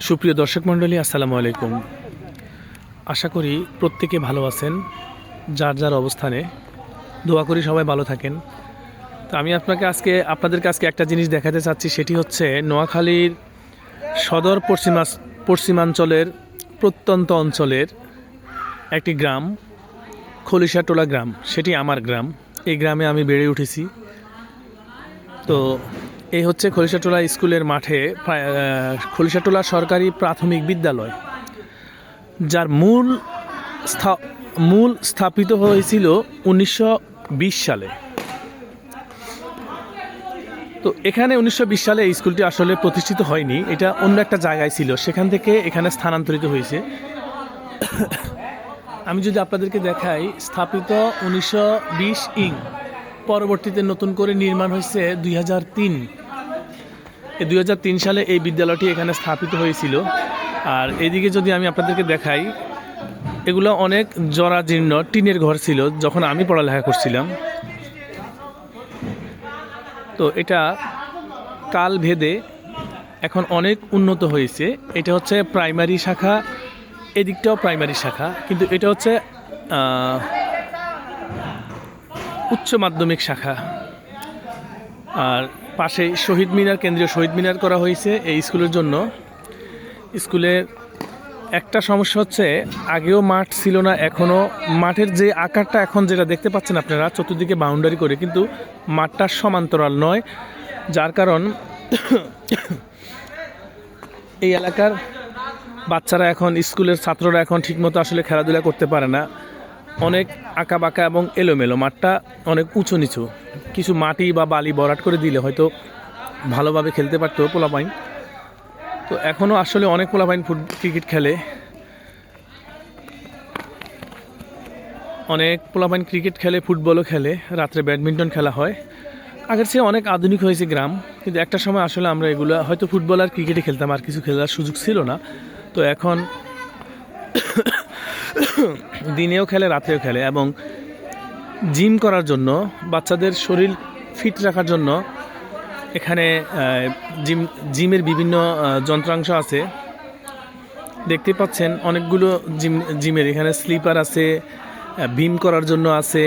সুপ্রিয় দর্শক মণ্ডলী, আসসালামু আলাইকুম। আশা করি প্রত্যেকে ভালো আছেন, যার যার অবস্থানে। দোয়া করি সবাই ভালো থাকেন। তো আমি আপনাদেরকে আজকে একটা জিনিস দেখাতে চাচ্ছি, সেটি হচ্ছে নোয়াখালীর সদর পশ্চিমাঞ্চলের প্রত্যন্ত অঞ্চলের একটি গ্রাম, খলিশাটোলা গ্রাম। সেটি আমার গ্রাম। এই গ্রামে আমি বেড়ে উঠেছি। তো এই হচ্ছে খলিশাটোলা স্কুলের মাঠে খলিশাটোলা সরকারি প্রাথমিক বিদ্যালয়, যার মূল স্থাপিত হয়েছিল 1920 সালে। তো এখানে 1920 সালে এই স্কুলটি আসলে প্রতিষ্ঠিত হয়নি, এটা অন্য একটা জায়গায় ছিল, সেখান থেকে এখানে স্থানান্তরিত হয়েছে। আমি যদি আপনাদেরকে দেখাই, স্থাপিত 1920 পরবর্তীতে নতুন করে নির্মাণ হয়েছে 2003। এই 2003 সালে এই বিদ্যালয়টি এখানে স্থাপিত হয়েছিল। আর এদিকে যদি আমি আপনাদেরকে দেখাই, এগুলো অনেক জরাজীর্ণ টিনের ঘর ছিল যখন আমি পড়ালেখা করছিলাম। তো এটা কাল ভেদে এখন অনেক উন্নত হয়েছে। এটা হচ্ছে প্রাইমারি শাখা, এদিকটাও প্রাইমারি শাখা, কিন্তু এটা হচ্ছে উচ্চ মাধ্যমিক শাখা। আর পাশে শহীদ মিনার, কেন্দ্রীয় শহীদ মিনার করা হয়েছে এই স্কুলের জন্য। স্কুলের একটা সমস্যা হচ্ছে, আগেও মাঠ ছিল না, এখনও মাঠের যে আকারটা এখন যেটা দেখতে পাচ্ছেন আপনারা, চতুর্দিকে বাউন্ডারি করে, কিন্তু মাঠটা সমান্তরাল নয়, যার কারণ এই এলাকার বাচ্চারা এখন, স্কুলের ছাত্ররা এখন ঠিকমতো আসলে খেলাধুলা করতে পারে না। অনেক আঁকা বাঁকা এবং এলোমেলো, মাঠটা অনেক উঁচু নিচু। কিছু মাটি বা বালি ভরাট করে দিলে হয়তো ভালোভাবে খেলতে পারতো পোলাপাইন। তো এখনও আসলে অনেক পোলাপাইন ক্রিকেট খেলে, অনেক পোলাপাইন ক্রিকেট খেলে, ফুটবলও খেলে, রাত্রে ব্যাডমিন্টন খেলা হয়। আগের চেয়ে অনেক আধুনিক হয়েছে গ্রাম, কিন্তু একটা সময় আসলে আমরা এগুলো হয়তো ফুটবল আর ক্রিকেটে খেলতাম, আর কিছু খেলার সুযোগ ছিল না। তো এখন দিনেও খেলে, রাতেও খেলে। এবং জিম করার জন্য, বাচ্চাদের শরীর ফিট রাখার জন্য এখানে জিমের বিভিন্ন যন্ত্রাংশ আছে। দেখতে পাচ্ছেন অনেকগুলো জিমের এখানে স্লিপার আছে, বিম করার জন্য আছে,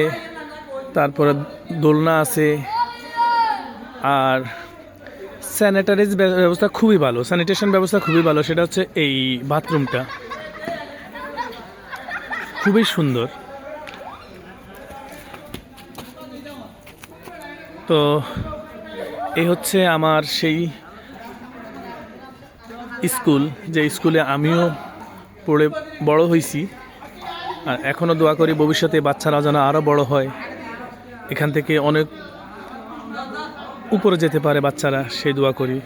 তারপরে দোলনা আছে। আর স্যানিটারিজ ব্যবস্থা খুবই ভালো, স্যানিটেশন ব্যবস্থা খুবই ভালো। সেটা হচ্ছে এই বাথরুমটা খুবই সুন্দর। তো এই হচ্ছে আমার সেই স্কুল, যে স্কুলে আমিও পড়ে বড় হয়েছি। আর এখনও দোয়া করি ভবিষ্যতে বাচ্চারা যেন আরও বড় হয়, এখান থেকে অনেক উপরে যেতে পারে বাচ্চারা, সেই দোয়া করি।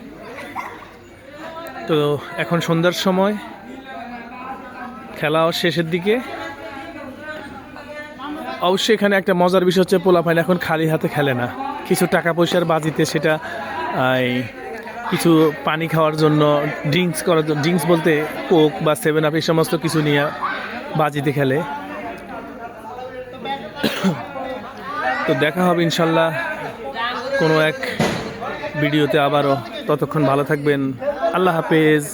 তো এখন সন্ধ্যার সময়, খেলাও শেষের দিকে। অবশ্যই এখানে একটা মজার বিষয় হচ্ছে, পোলাপাইন এখন খালি হাতে খেলে না, কিছু টাকা পয়সার বাজিতে, সেটা কিছু পানি খাওয়ার জন্য, ড্রিঙ্কস বলতে কোক বা 7 আপ এই সমস্ত কিছু নিয়ে বাজিতে খেলে। তো দেখা হবে ইনশাল্লাহ কোনো এক ভিডিওতে আবারও। ততক্ষণ ভালো থাকবেন। আল্লাহ হাফেজ।